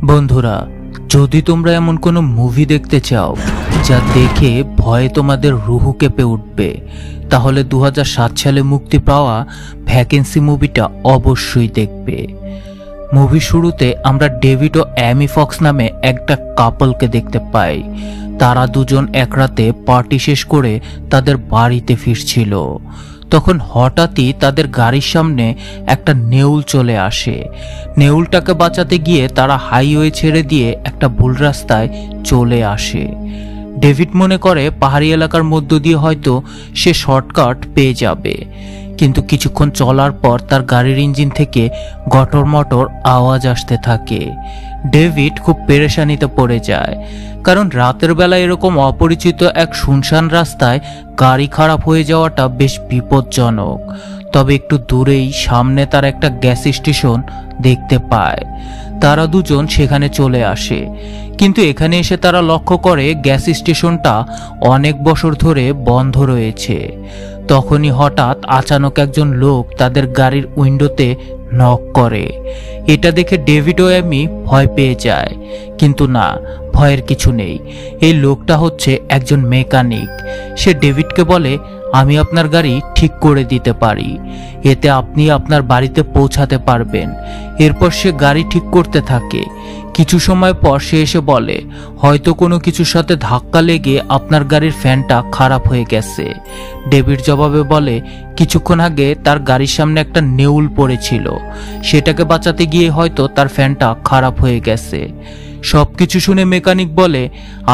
বন্ধুরা, যদি তোমরা এমন কোনো মুভি দেখতে চাও যা দেখে ভয়ে তোমাদের রুহু কেঁপে উঠবে, তাহলে 2007 সালে মুক্তি পাওয়া ভ্যাকেন্সি মুভিটা অবশ্যই দেখবে। মুভি শুরুতে আমরা ডেভিড ও অ্যামি ফক্স নামে একটা কাপলকে দেখতে পাই। তারা দুজন এক রাতে পার্টি শেষ করে তাদের বাড়িতে ফিরছিল। তখন হঠাৎই তাদের গাড়ির সামনে একটা নেউল চলে আসে। নেউলটাকে বাঁচাতে গিয়ে তারা হাইওয়ে ছেড়ে দিয়ে একটা ভুল রাস্তায় চলে আসে। ডেভিড মনে করে পাহাড়ি এলাকার মধ্য দিয়ে হয়তো সে শর্টকাট পেয়ে যাবে, কিন্তু কিছুক্ষণ চলার পর তার গাড়ির ইঞ্জিন থেকে গটর মটর আওয়াজ আসতে থাকে। ডেভিড খুব পেরেশানিতে পড়ে যায়, কারণ রাতের বেলা এরকম অপরিচিত এক শুনশান রাস্তায় গাড়ি খারাপ হয়ে যাওয়াটা বেশ বিপজ্জনক। তবে একটু দূরেই সামনে তার একটা গ্যাস স্টেশন দেখতে পায়। তারা দুজন সেখানে চলে আসে, কিন্তু এখানে এসে তারা লক্ষ্য করে গ্যাস স্টেশনটা অনেক বছর ধরে বন্ধ রয়েছে। তখনই হঠাৎ আচানক একজন লোক তাদের গাড়ির উইন্ডোতে নক করে। এটা দেখে ডেভিড ও অ্যামি ভয় পেয়ে যায়, কিন্তু না, ভয়ের কিছু নেই। এই লোকটা হচ্ছে একজন মেকানিক। সে ডেভিডকে বলে, আমি আপনার গাড়ি ঠিক করে দিতে পারি, এতে আপনি আপনার বাড়িতে পৌঁছাতে পারবেন। এরপর সে গাড়ি ঠিক করতে থাকে। কিছু সময় পর সে এসে বলে, হয়তো কোনো কিছুর সাথে ধাক্কা লেগে আপনার গাড়ির ফ্যানটা খারাপ হয়ে গেছে। ডেভিড জবাবে বলে, কিছুক্ষণ আগে তার গাড়ির সামনে একটা নেউল পড়েছিল, সেটাকে বাঁচাতে গিয়ে হয়তো তার ফ্যানটা খারাপ হয়ে গেছে। সবকিছু শুনে মেকানিক বলে,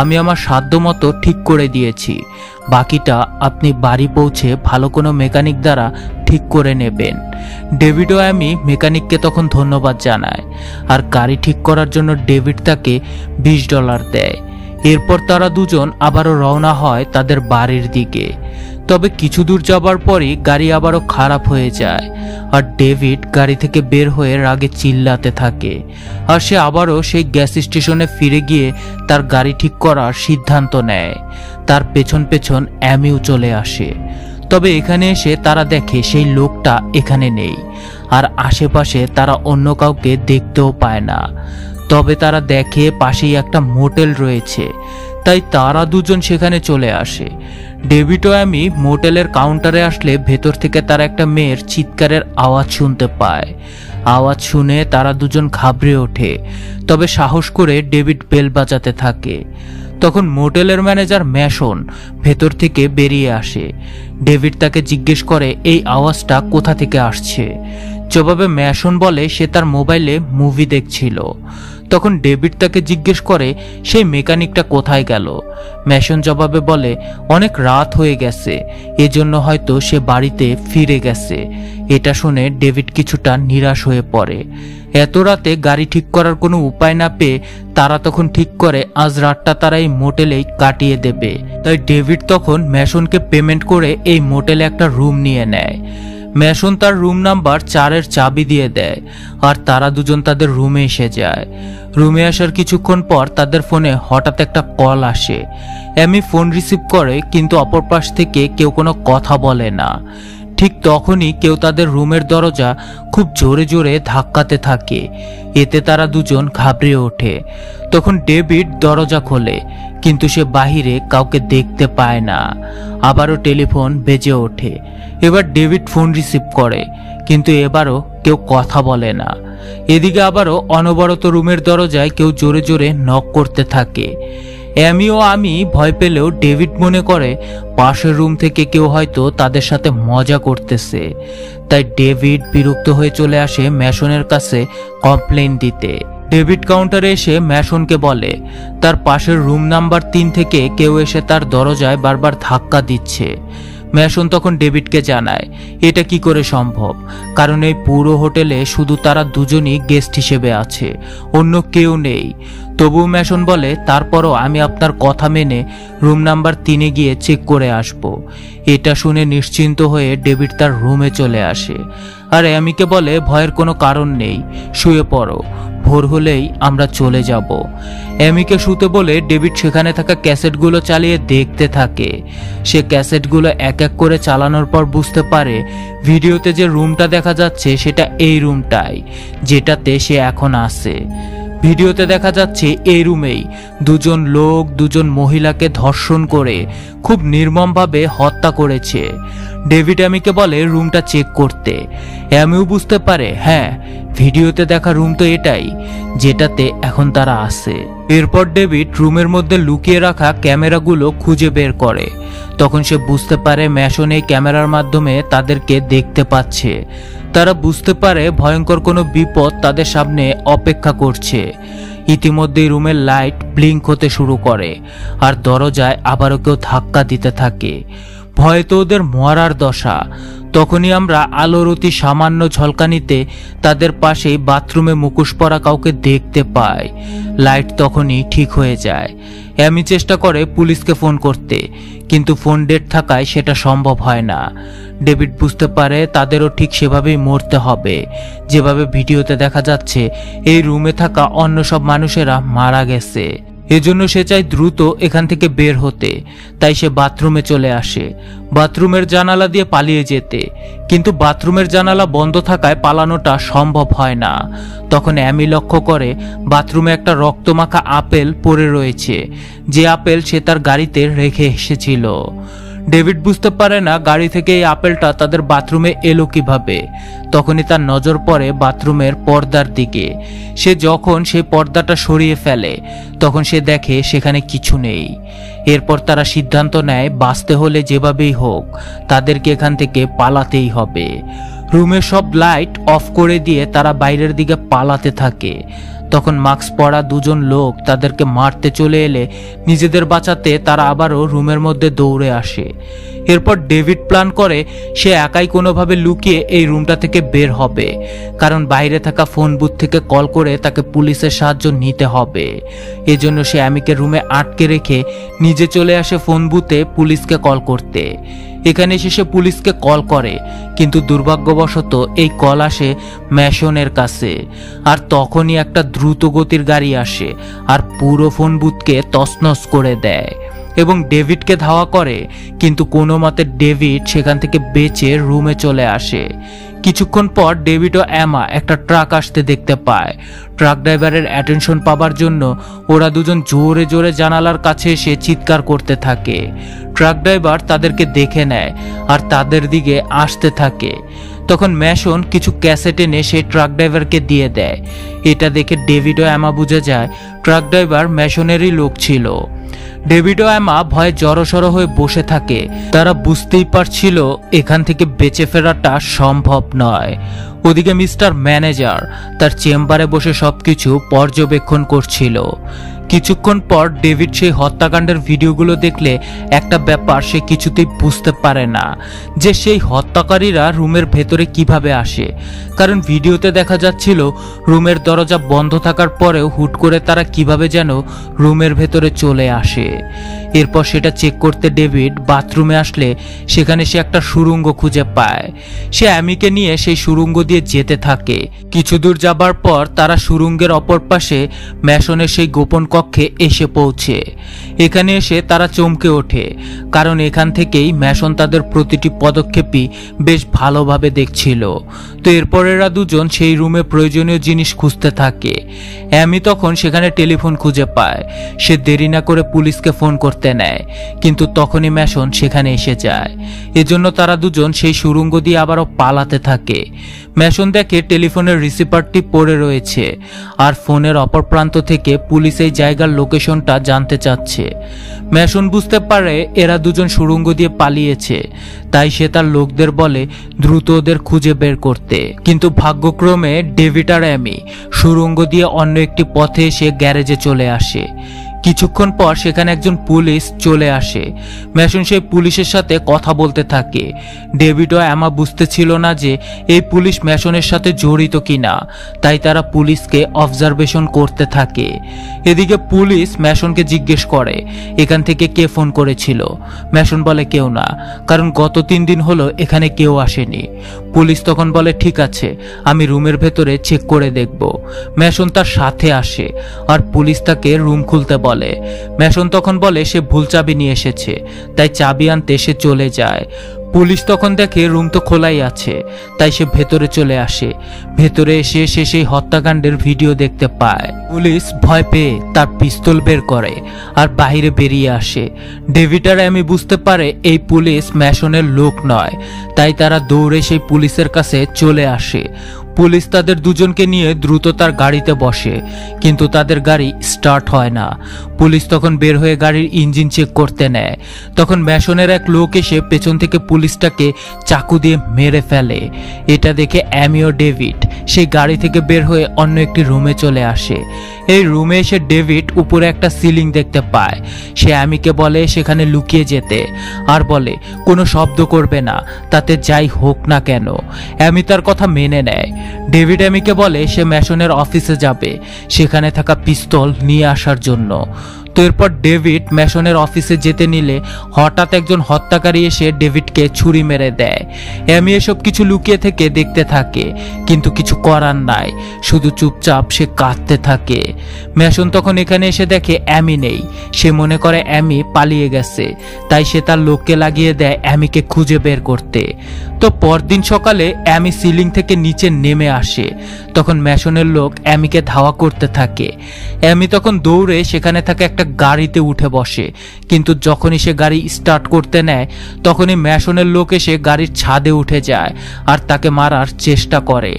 আমি আমার সাধ্যমতো ঠিক করে দিয়েছি, বাকিটা আপনি বাড়ি পৌঁছে ভালো কোনো মেকানিক দ্বারা ঠিক করে নেবেন। ডেভিড ও অ্যামি মেকানিককে তখন ধন্যবাদ জানায়, আর গাড়ি ঠিক করার জন্য ডেভিড তাকে $20 দেয়। এরপর তারা দুজন আবারও রওনা হয় তাদের বাড়ির দিকে। তবে কিছু দূর যাবার পরই গাড়ি আবারও খারাপ হয়ে যায়, আর ডেভিড গাড়ি থেকে বের হয়ে রাগে চিল্লাতে থাকে। আর সে আবারও সেই গ্যাস স্টেশনে ফিরে গিয়ে তার গাড়ি ঠিক করার সিদ্ধান্ত নেয়। তার পেছন পেছন অ্যামিও চলে আসে। তবে এখানে এসে তারা দেখে সেই লোকটা এখানে নেই, আর আশেপাশে তারা অন্য কাউকে দেখতেও পায় না। তবে তারা দেখে পাশেই একটা মোটেল রয়েছে, তাই তারা দুজন সেখানে চলে আসে। ডেভিড ও অ্যামি মোটেলের কাউন্টারে আসলে ভেতর থেকে তারা একটা মেয়ের চিৎকারের আওয়াজ শুনতে পায়। আওয়াজ শুনে তারা দুজন ঘাবড়ে ওঠে, তবে সাহস করে ডেভিড বেল বাজাতে থাকে। তখন মোটেলের ম্যানেজার ম্যাসন ভেতর থেকে বেরিয়ে আসে। ডেভিড তাকে জিজ্ঞেস করে এই আওয়াজটা কোথা থেকে আসছে। জবাবে ম্যাসন বলে সে তার মোবাইলে মুভি দেখছিল। তখন ডেভিড তাকে জিজ্ঞেস করে সেই মেকানিকটা কোথায় গেল। ম্যাসন জবাবে বলে অনেক রাত হয়ে গেছে, এজন্য হয়তো সে বাড়িতে ফিরে গেছে। এটা শুনে ডেভিড কিছুটা নিরাশ হয়ে পড়ে। এত রাতে গাড়ি ঠিক করার কোনো উপায় না পেয়ে তারা তখন ঠিক করে আজ রাতটা তারা এই মোটেলেই কাটিয়ে দেবে। তাই ডেভিড তখন ম্যাসনকে পেমেন্ট করে এই মোটেলে একটা রুম নিয়ে নেয়। ম্যাসন তার রুম নাম্বার 4-এর চাবি দিয়ে দেয়, আর তারা দুজন তাদের রুমে এসে যায়। রুমে আসার কিছুক্ষণ পর তাদের ফোনে হঠাৎ একটা কল আসে। অ্যামি ফোন রিসিভ করে, কিন্তু অপর পাশ থেকে কেউ কোনো কথা বলে না। ঠিক তখনই কেউ তাদের রুমের দরজা খুব জোরে জোরে ধাক্কাতে থাকে। এতে তারা দুজন ঘাবড়ে ওঠে। তখন ডেভিড দরজা খোলে, কিন্তু সে বাহিরে কাউকে দেখতে পায় না। আবারও টেলিফোন বেজে ওঠে। এবার ডেভিড ফোন রিসিভ করে, কিন্তু এবারও কেউ কথা বলে না। এদিকে আবারও অনবরত রুমের দরজায় কেউ জোরে জোরে নক করতে থাকে। অ্যামি ও আমি ভয় পেলেও ডেভিড মনে করে পাশের রুম থেকে কেউ হয়তো তাদের সাথে মজা করতেছে। তাই ডেভিড বিরক্ত হয়ে চলে আসে ম্যাসনের কাছে কমপ্লেন দিতে। ডেভিড কাউন্টারে এসে ম্যাসনকে বলে তার পাশের রুম নাম্বার 3 থেকে কেউ এসে তার দরজায় বারবার ধাক্কা দিচ্ছে। ম্যাসন তখন ডেভিডকে জানায় এটা কি করে সম্ভব, কারণ এই পুরো হোটেলে শুধু তারা দুজনই গেস্ট হিসেবে আছে, অন্য কেউ নেই। তবুও ম্যাসন বলে তারপরও আমি আপনার কথা মেনে রুম নাম্বার 3-এ গিয়ে চেক করে আসব। এটা শুনে নিশ্চিন্ত হয়ে ডেভিড তার রুমে চলে আসে, আর অ্যামিকে বলে ভয়ের কোনো কারণ নেই, শুয়ে পড়ো, ভোর হলেই আমরা চলে যাব। অ্যামিকে শুতে বলে ডেভিড সেখানে থাকা ক্যাসেটগুলো চালিয়ে দেখতে থাকে। সে ক্যাসেটগুলো এক এক করে চালানোর পর বুঝতে পারে ভিডিওতে যে রুমটা দেখা যাচ্ছে সেটা এই রুমটাই, যেটাতে সে এখন আছে। ভিডিওতে দেখা যাচ্ছে এই রুমেই দুজন লোক দুজন মহিলাকে ধর্ষণ করে খুব নির্মমভাবে হত্যা করেছে। ডেভিড অ্যামিকে বলে রুমটা চেক করতে। অ্যামিও বুঝতে পারে হ্যাঁ, ভিডিওতে দেখা রুম তো এটাই যেটাতে এখন তারা আছে। এরপর ডেভিড রুমের মধ্যে লুকিয়ে রাখা ক্যামেরাগুলো খুঁজে বের করে। তখন সে বুঝতে পারে ম্যাশন এই ক্যামেরার মাধ্যমে তাদেরকে দেখতে পাচ্ছে। তারা বুঝতে পারে ভয়ঙ্কর কোনো বিপদ তাদের সামনে অপেক্ষা করছে। ইতিমধ্যেই রুমের লাইট ব্লিঙ্ক হতে শুরু করে আর দরজায় আবারও কেউ ধাক্কা দিতে থাকে। ভয়ে তো ওদের মরার দশা। তখনই আমরা আলোর অতি সামান্য ঝলকানিতে তাদের পাশেই বাথরুমে মুখোশ পরা কাউকে দেখতে পাই। লাইট তখনই ঠিক হয়ে যায়। অ্যামি চেষ্টা করে পুলিশকে ফোন করতে, কিন্তু ফোন ডেড থাকায় সেটা সম্ভব হয় না। ডেভিড বুঝতে পারে তাদেরও ঠিক সেভাবেই মরতে হবে যেভাবে ভিডিওতে দেখা যাচ্ছে এই রুমে থাকা অন্য সব মানুষেরা মারা গেছে। এজন্য সে চায় দ্রুত এখান থেকে বের হতে। তাই সে বাথরুমে চলে আসে, বাথরুমের জানালা দিয়ে পালিয়ে যেতে। কিন্তু বাথরুমের জানালা বন্ধ থাকায় পালানোটা সম্ভব হয় না। তখন অ্যামি লক্ষ্য করে বাথরুমে একটা রক্তমাখা আপেল পড়ে রয়েছে, যে আপেল সে তার গাড়িতে রেখে এসেছিল। ডেভিড বুঝতে পারে না গাড়ি থেকে এই আপেলটা তাদের বাথরুমে এলো কিভাবে। তখনই তার নজর পড়ে বাথরুমের পর্দার দিকে। সে যখন সেই পর্দাটা সরিয়ে ফেলে তখন সে দেখে সেখানে কিছু নেই। এরপর তারা সিদ্ধান্ত নেয় বাঁচতে হলে যেভাবেই হোক তাদেরকে এখান থেকে পালাতেই হবে। রুমের সব লাইট অফ করে দিয়ে তারা বাইরের দিকে পালাতে থাকে। তখন মাস্ক পরা দুজন লোক তাদেরকে মারতে চলে এলে নিজেদের বাঁচাতে তারা আবারও রুমের মধ্যে দৌড়ে আসে। এরপর ডেভিড প্ল্যান করে সে একাই কোনোভাবে লুকিয়ে এই রুমটা থেকে বের হবে, কারণ বাইরে থাকা ফোন বুথ থেকে কল করে তাকে পুলিশের সাহায্য নিতে হবে। এজন্য সে অ্যামিকে রুমে আটকে রেখে নিজে চলে আসে ফোন বুথে পুলিশকে কল করতে। এখানে এসে সে পুলিশকে কল করে, কিন্তু দুর্ভাগ্যবশত এই কল আসে ম্যাশনের কাছে। আর তখনই একটা দ্রুত গতির গাড়ি আসে আর পুরো ফোন বুথকে তছনছ করে দেয় এবং ডেভিডকে ধাওয়া করে। কিন্তু কোনো মতে ডেভিড সেখান থেকে বেঁচে রুমে চলে আসে। কিছুক্ষণ পর ডেভিড ও অ্যামা একটা ট্রাক আসতে দেখতে পায়। ট্রাক ড্রাইভারের অ্যাটেনশন পাবার জন্য ওরা দুজন জোরে জোরে জানালার কাছে এসে চিৎকার করতে থাকে। ট্রাক ড্রাইভার তাদেরকে দেখে নেয় আর তাদের দিকে আসতে থাকে। তখন ম্যাশন কিছু ক্যাসেট এনে সে ট্রাক ড্রাইভারকে দিয়ে দেয়। এটা দেখে ডেভিড ও অ্যামা বুঝে যায় ট্রাক ড্রাইভার ম্যাশনেরই লোক ছিল। ডেভিড ও অ্যামা ভয়ে জড়সড় হয়ে বসে থাকে। তারা বুঝতেই পারছিল এখান থেকে বেঁচে ফেরাটা সম্ভব নয়। ওদিকে মিস্টার ম্যানেজার তার চেম্বারে বসে সবকিছু পর্যবেক্ষণ করছিল। কিছুক্ষণ পর ডেভিড সেই হত্যাকাণ্ডের ভিডিওগুলো দেখলে একটা ব্যাপার সে কিছুতেই বুঝতে পারে না, যে সেই হত্যাকারীরা রুমের ভেতরে কিভাবে আসে। কারণ ভিডিওতে দেখা যাচ্ছিল রুমের দরজা বন্ধ থাকার পরেও হুট করে তারা কিভাবে যেন রুমের ভেতরে চলে আসে। এরপর সেটা চেক করতে ডেভিড বাথরুমে আসলে সেখানে সে একটা সুড়ঙ্গ খুঁজে পায়। সে অ্যামিকে নিয়ে সেই সুড়ঙ্গ দিয়ে যেতে থাকে। কিছু দূর যাবার পর তারা সুড়ঙ্গের অপর পাশে ম্যাশনের সেই গোপন কক্ষে এসে পৌঁছে। এখানে এসে তারা চমকে ওঠে, কারণ এখান থেকেই ম্যাশন তাদের প্রতিটি পদক্ষেপই বেশ ভালোভাবে দেখছিল। তো এরপর এরা দুজন সেই রুমে প্রয়োজনীয় জিনিস খুঁজতে থাকে। অ্যামি তখন সেখানে টেলিফোন খুঁজে পায়। সে দেরি না করে পুলিশকে ফোন করতে নেয়, কিন্তু তখনই ম্যাশন সেখানে এসে যায়। এজন্য তারা দুজন সেই সুড়ঙ্গ দিয়ে আবারও পালাতে থাকে। ম্যাশন দেখে টেলিফোনের রিসিভারটি পড়ে রয়েছে আর ফোনের অপর প্রান্ত থেকে পুলিশ এই জায়গার লোকেশনটা জানতে চাচ্ছে। ম্যাশন বুঝতে পারে এরা দুজন সুড়ঙ্গ দিয়ে পালিয়েছে, তাই সে তার লোকদের বলে দ্রুত ওদের খুঁজে বের করতে। কিন্তু ভাগ্যক্রমে ডেভিড আর অ্যামি সুড়ঙ্গ দিয়ে অন্য একটি পথে এসে গ্যারেজে চলে আসে। কিছুক্ষণ পর সেখানে একজন পুলিশ চলে আসে। ম্যাশন সেই পুলিশের সাথে কথা বলতে থাকে। ডেভিড ও অ্যামা বুঝতে ছিল না যে এই পুলিশ ম্যাশনের সাথে জড়িত কিনা, তাই তারা পুলিশকে অবজারভেশন করতে থাকে। এদিকে পুলিশ ম্যাশনকে জিজ্ঞেস করে এখান থেকে কে ফোন করেছিল। ম্যাশন বলে কেউ না, কারণ গত 3 দিন হলো এখানে কেউ আসেনি। পুলিশ তখন বলে ঠিক আছে, আমি রুমের ভেতরে চেক করে দেখব। ম্যাশন তার সাথে আসে আর পুলিশ তাকে রুম খুলতে বলে। ম্যাশন তখন বলে সে ভুল চাবি নিয়ে এসেছে, তাই চাবি আনতে সে চলে যায়। পুলিশ তখন দেখে রুম তো খোলাই আছে, তাই সে ভেতরে চলে আসে। ভেতরে এসে সে সেই হত্যাকাণ্ডের ভিডিও দেখতে পায়। পুলিশ ভয় পেয়ে তার পিস্তল বের করে আর বাইরে বেরিয়ে আসে। ডেভিড আর অ্যামি বুঝতে পারে এই পুলিশ ম্যাসনের লোক নয়, তাই তারা দৌড়ে সেই পুলিশের কাছে চলে আসে। পুলিশ তাদের দুজনকে নিয়ে দ্রুত তার গাড়িতে বসে, কিন্তু তাদের গাড়ি স্টার্ট হয় না। পুলিশ তখন বের হয়ে গাড়ির ইঞ্জিন চেক করতে নেয়। তখন ম্যাসনের এক লোক এসে পেছন থেকে পুলিশটাকে চাকু দিয়ে মেরে ফেলে। এটা দেখে অ্যামি ও ডেভিড সেই গাড়ি থেকে বের হয়ে অন্য একটি রুমে চলে আসে। এই রুমে এসে ডেভিড উপরে একটা সিলিং দেখতে পায়। সে অ্যামিকে বলে সেখানে লুকিয়ে যেতে, আর বলে কোনো শব্দ করবে না, তাতে যাই হোক না কেন। অ্যামি তার কথা মেনে নেয়। ডেভিড অ্যামিকে বলে সে ম্যাসনের অফিসে যাবে সেখানে থাকা পিস্তল নিয়ে আসার জন্য। তো এরপর ডেভিড ম্যাসনের অফিসে যেতে নিলে হঠাৎ একজন হত্যাকারী এসে ডেভিডকে ছুরি মেরে দেয়। অ্যামি এসব কিছু লুকিয়ে থেকে দেখতে থাকে, কিন্তু কিছু করার নাই, শুধু চুপচাপ সে কাঁদতে থাকে। ম্যাসন তখন এখানে এসে দেখে অ্যামি নেই। সে মনে করে অ্যামি পালিয়ে গেছে, তাই সে তার লোককে লাগিয়ে দেয় অ্যামিকে খুঁজে বের করতে। তো পরদিন সকালে অ্যামি সিলিং থেকে নিচে নেমে আসে। তখন ম্যাসনের লোক অ্যামিকে ধাওয়া করতে থাকে। অ্যামি তখন দৌড়ে সেখানে থাকা একটা গাড়িতে উঠে বসে, কিন্তু যখনই সে গাড়ি স্টার্ট করতে নেয় তখনই ম্যাসনের লোক এসে গাড়ির ছাদে উঠে যায় আর তাকে মারার চেষ্টা করে।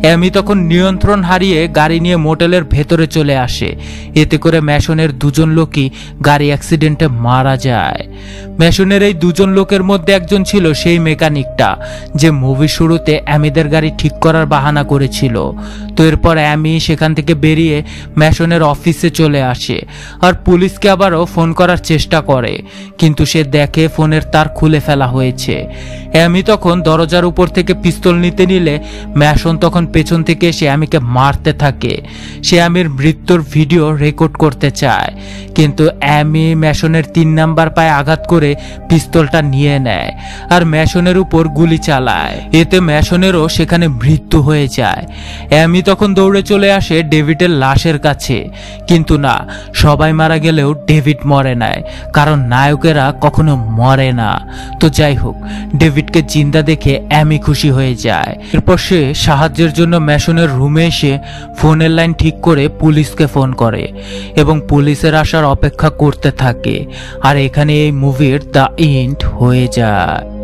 অ্যামি তখন নিয়ন্ত্রণ হারিয়ে গাড়ি নিয়ে মোটেলের ভেতরে চলে আসে। এতে করে ম্যাসনের দুজন লোকই গাড়ি অ্যাক্সিডেন্টে মারা যায়। ম্যাসনের এই দুজন লোকের মধ্যে একজন ছিল সেই মেকানিকটা যে মুভির শুরুতে অ্যামিদের গাড়ি ঠিক করার বাহানা করেছিল। তো এরপর অ্যামি সেখান থেকে বেরিয়ে ম্যাসনের অফিসে চলে আসে আর পুলিশকে আবারও ফোন করার চেষ্টা করে, কিন্তু সে দেখে ফোনের তার খুলে ফেলা হয়েছে। অ্যামি তখন দরজার উপর থেকে পিস্তল নিতে নিলে ম্যাসন তখন পেছন থেকে এসে অ্যামিকে মারতে থাকে। সে অ্যামির মৃত্যুর ভিডিও রেকর্ড করতে চায়, কিন্তু অ্যামি ম্যাসনের 3 নাম্বার পায়ে আঘাত করে পিস্তলটা নিয়ে নেয় আর ম্যাসনের উপর গুলি চালায়। এতে ম্যাসনেরও সেখানে মৃত্যু হয়ে যায়। অ্যামি তখন দৌড়ে চলে আসে ডেভিডের লাশের কাছে, কিন্তু না, সবাই মারা গেলেও ডেভিড মরে নাই, কারণ নায়কেরা কখনো মরে না। তো যাই হোক, ডেভিডকে জিন্দা দেখে অ্যামি খুশি হয়ে যায়। এরপর সে সাহায্যের জন্য ম্যাসনের রুমে এসে ফোনের লাইন ঠিক করে পুলিশকে ফোন করে এবং পুলিশের আসার অপেক্ষা করতে থাকে। আর এখানে এই মুভির দ্য এন্ড হয়ে যায়।